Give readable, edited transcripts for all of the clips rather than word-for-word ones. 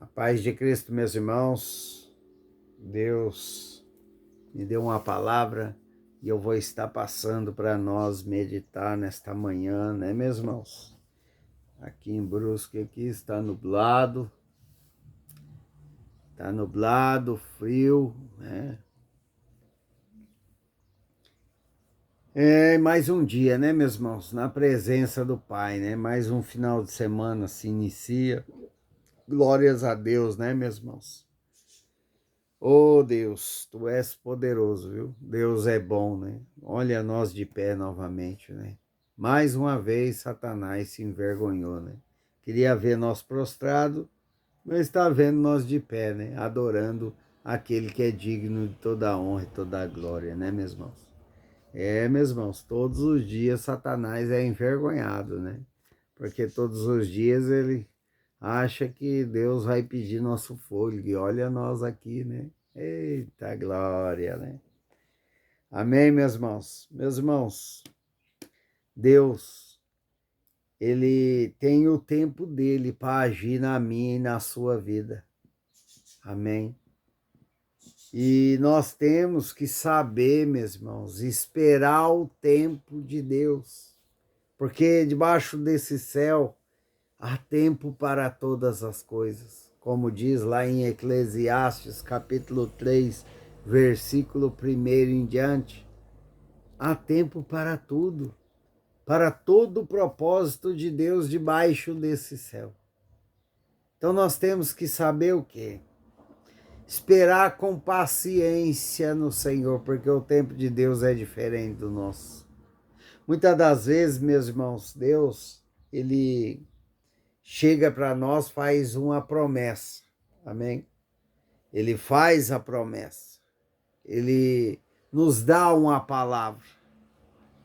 A paz de Cristo, meus irmãos. Deus me deu uma palavra e eu vou estar passando para nós meditar nesta manhã, né, meus irmãos? Aqui em Brusque aqui está nublado, frio, né? É mais um dia, né, meus irmãos? Na presença do Pai, né? Mais um final de semana se inicia. Glórias a Deus, né, meus irmãos? Oh Deus, Tu és poderoso, viu? Deus é bom, né? Olha nós de pé novamente, né? Mais uma vez Satanás se envergonhou, né? Queria ver nós prostrado, mas está vendo nós de pé, né? Adorando aquele que é digno de toda a honra e toda a glória, né, meus irmãos? Meus irmãos, todos os dias Satanás é envergonhado, né? Porque todos os dias ele acha que Deus vai pedir nosso fôlego. E olha nós aqui, né? Eita glória, né? Amém, meus irmãos? Meus irmãos, Deus, Ele tem o tempo dele para agir na minha e na sua vida. Amém? E nós temos que saber, meus irmãos, esperar o tempo de Deus. Porque debaixo desse céu há tempo para todas as coisas. Como diz lá em Eclesiastes, capítulo 3, versículo 1 em diante. Há tempo para tudo, para todo o propósito de Deus debaixo desse céu. Então nós temos que saber o quê? Esperar com paciência no Senhor, porque o tempo de Deus é diferente do nosso. Muitas das vezes, meus irmãos, Deus, Ele chega para nós, faz uma promessa, amém? Ele faz a promessa, Ele nos dá uma palavra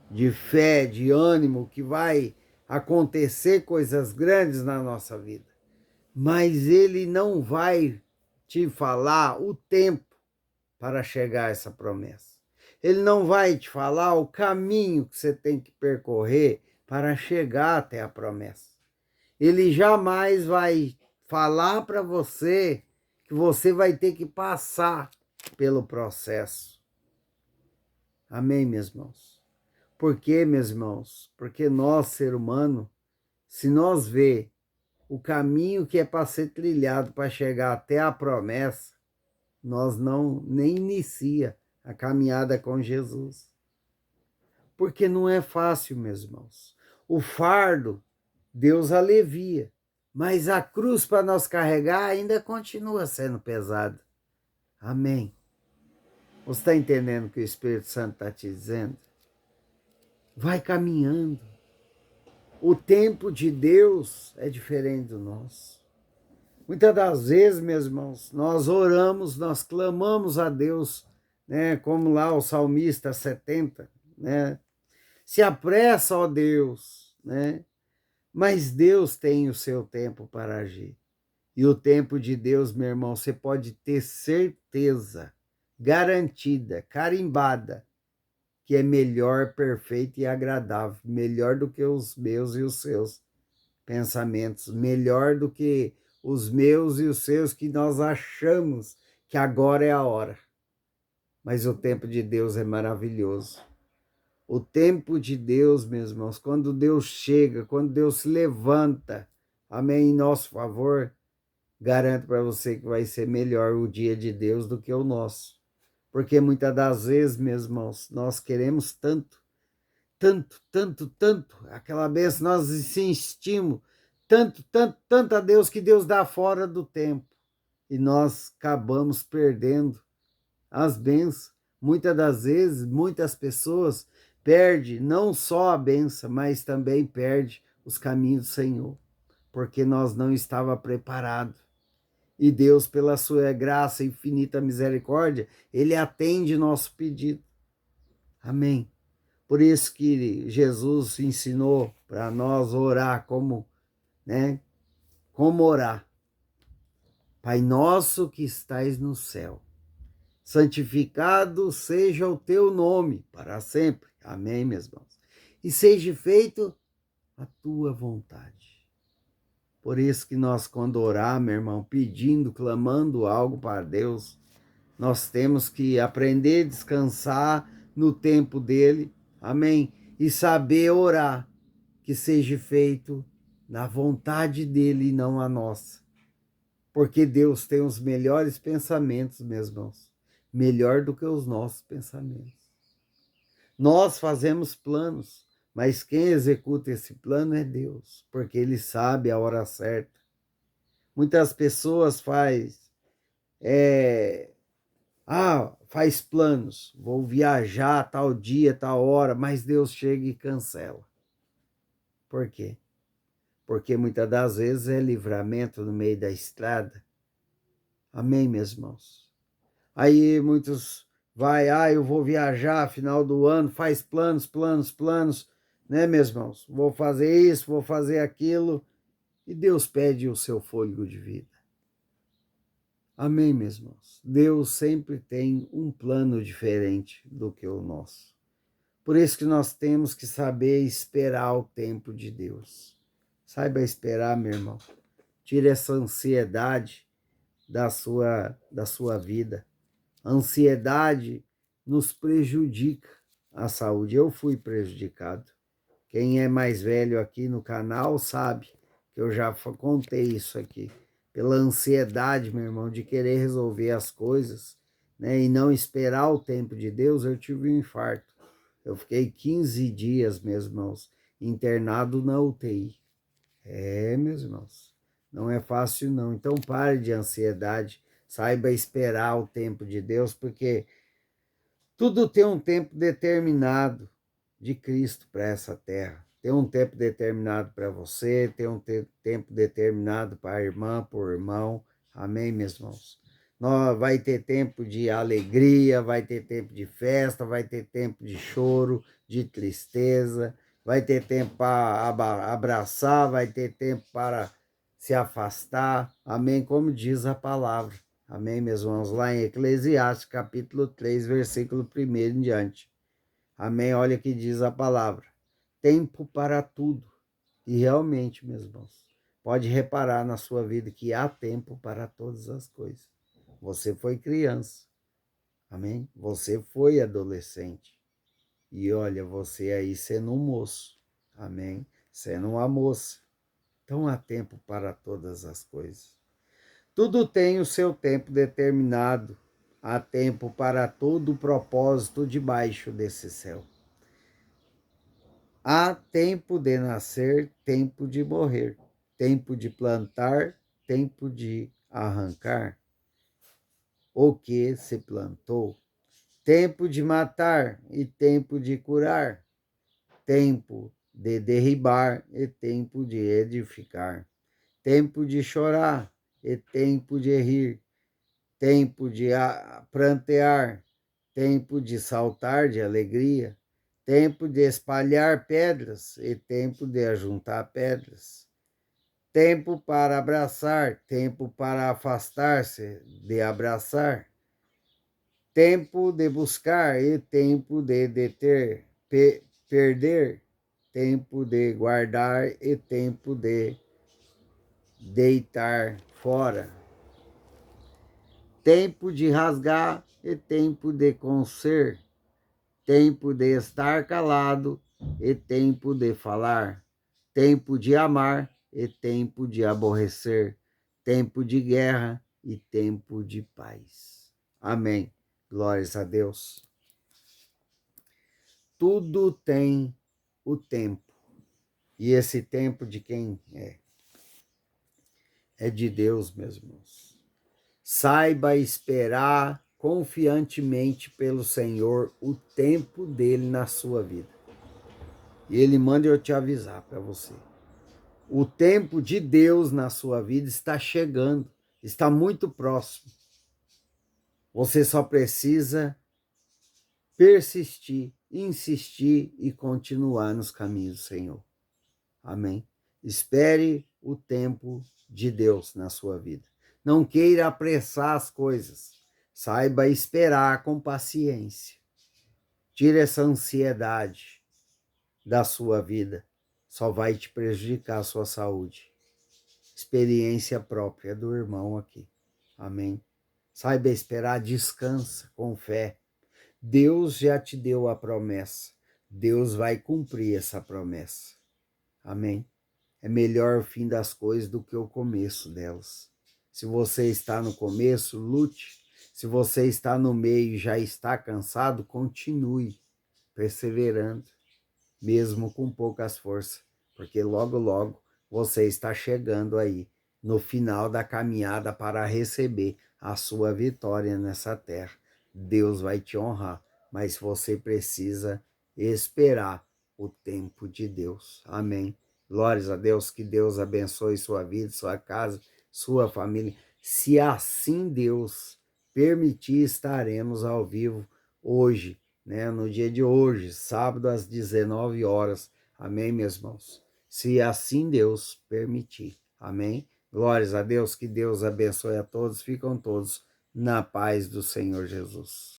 de fé, de ânimo, que vai acontecer coisas grandes na nossa vida. Mas Ele não vai te falar o tempo para chegar a essa promessa. Ele não vai te falar o caminho que você tem que percorrer para chegar até a promessa. Ele jamais vai falar para você que você vai ter que passar pelo processo. Amém, meus irmãos? Por quê, meus irmãos? Porque nós, ser humano, se nós vê o caminho que é para ser trilhado para chegar até a promessa, nós não nem inicia a caminhada com Jesus. Porque não é fácil, meus irmãos. O fardo, Deus alivia, mas a cruz para nós carregar ainda continua sendo pesada. Amém. Você está entendendo o que o Espírito Santo está te dizendo? Vai caminhando. O tempo de Deus é diferente do nosso. Muitas das vezes, meus irmãos, nós oramos, nós clamamos a Deus, né, como lá o salmista 70, né? Se apressa, ó Deus, né? Mas Deus tem o seu tempo para agir. E o tempo de Deus, meu irmão, você pode ter certeza, garantida, carimbada, que é melhor, perfeito e agradável, melhor do que os meus e os seus pensamentos, melhor do que os meus e os seus que nós achamos que agora é a hora. Mas o tempo de Deus é maravilhoso. O tempo de Deus, meus irmãos, quando Deus chega, quando Deus se levanta, amém, em nosso favor, garanto para você que vai ser melhor o dia de Deus do que o nosso. Porque muitas das vezes, meus irmãos, nós queremos tanto, tanto, tanto, tanto, aquela bênção, nós insistimos tanto, tanto, tanto a Deus que Deus dá fora do tempo. E nós acabamos perdendo as bênçãos. Muitas das vezes, muitas pessoas perdem não só a bênção, mas também perdem os caminhos do Senhor, porque nós não estávamos preparados. E Deus, pela sua graça e infinita misericórdia, Ele atende nosso pedido. Amém. Por isso que Jesus ensinou para nós orar como, né? Como orar. Pai nosso que estais no céu, santificado seja o teu nome para sempre. Amém, meus irmãos. E seja feito a tua vontade. Por isso que nós, quando orar, meu irmão, pedindo, clamando algo para Deus, nós temos que aprender a descansar no tempo dele, amém? E saber orar, que seja feito na vontade dele e não a nossa. Porque Deus tem os melhores pensamentos, meus irmãos, melhor do que os nossos pensamentos. Nós fazemos planos, mas quem executa esse plano é Deus, porque Ele sabe a hora certa. Muitas pessoas faz planos, vou viajar tal dia, tal hora, mas Deus chega e cancela. Por quê? Porque muitas das vezes é livramento no meio da estrada. Amém, meus irmãos? Aí muitos eu vou viajar final do ano, faz planos, né, meus irmãos? Vou fazer isso, vou fazer aquilo, e Deus pede o seu fôlego de vida. Amém, meus irmãos? Deus sempre tem um plano diferente do que o nosso. Por isso que nós temos que saber esperar o tempo de Deus. Saiba esperar, meu irmão. Tire essa ansiedade da sua vida. A ansiedade nos prejudica a saúde. Eu fui prejudicado. Quem é mais velho aqui no canal sabe que eu já contei isso aqui. Pela ansiedade, meu irmão, de querer resolver as coisas, né, e não esperar o tempo de Deus, eu tive um infarto. Eu fiquei 15 dias, meus irmãos, internado na UTI. Meus irmãos, não é fácil não. Então pare de ansiedade, saiba esperar o tempo de Deus, porque tudo tem um tempo determinado de Cristo para essa terra. Tem um tempo determinado para você, tem um tempo determinado para a irmã, para o irmão. Amém, meus irmãos? Vai ter tempo de alegria, vai ter tempo de festa, vai ter tempo de choro, de tristeza, vai ter tempo para abraçar, vai ter tempo para se afastar. Amém, como diz a palavra. Amém, meus irmãos? Lá em Eclesiastes, capítulo 3, versículo 1 em diante. Amém? Olha o que diz a palavra. Tempo para tudo. E realmente, meus irmãos, pode reparar na sua vida que há tempo para todas as coisas. Você foi criança. Amém? Você foi adolescente. E olha, você aí sendo um moço. Amém? Sendo uma moça. Então há tempo para todas as coisas. Tudo tem o seu tempo determinado. Há tempo para todo o propósito debaixo desse céu. Há tempo de nascer, tempo de morrer, tempo de plantar, tempo de arrancar o que se plantou, tempo de matar e tempo de curar, tempo de derribar e tempo de edificar, tempo de chorar e tempo de rir, tempo de prantear, tempo de saltar de alegria, tempo de espalhar pedras e tempo de ajuntar pedras, tempo para abraçar, tempo para afastar-se de abraçar, tempo de buscar e tempo de perder, tempo de guardar e tempo de deitar fora, tempo de rasgar e tempo de conser, tempo de estar calado e tempo de falar, tempo de amar e tempo de aborrecer, tempo de guerra e tempo de paz. Amém. Glórias a Deus. Tudo tem o tempo. E esse tempo de quem é? É de Deus, meus irmãos. Saiba esperar confiantemente pelo Senhor o tempo dele na sua vida. E ele manda eu te avisar para você. O tempo de Deus na sua vida está chegando, está muito próximo. Você só precisa persistir, insistir e continuar nos caminhos do Senhor. Amém? Espere o tempo de Deus na sua vida. Não queira apressar as coisas. Saiba esperar com paciência. Tire essa ansiedade da sua vida. Só vai te prejudicar a sua saúde. experiência própria do irmão aqui. Amém? Saiba esperar, descansa com fé. Deus já te deu a promessa. Deus vai cumprir essa promessa. Amém? É melhor o fim das coisas do que o começo delas. Se você está no começo, lute. Se você está no meio e já está cansado, continue perseverando, mesmo com poucas forças, porque logo, logo você está chegando aí no final da caminhada para receber a sua vitória nessa terra. Deus vai te honrar, mas você precisa esperar o tempo de Deus. Amém. Glórias a Deus, que Deus abençoe sua vida, sua casa, sua família. Se assim Deus permitir, estaremos ao vivo hoje, né, no dia de hoje, sábado às 19 horas. Amém, meus irmãos? Se assim Deus permitir. Amém? Glórias a Deus, que Deus abençoe a todos. Ficam todos na paz do Senhor Jesus.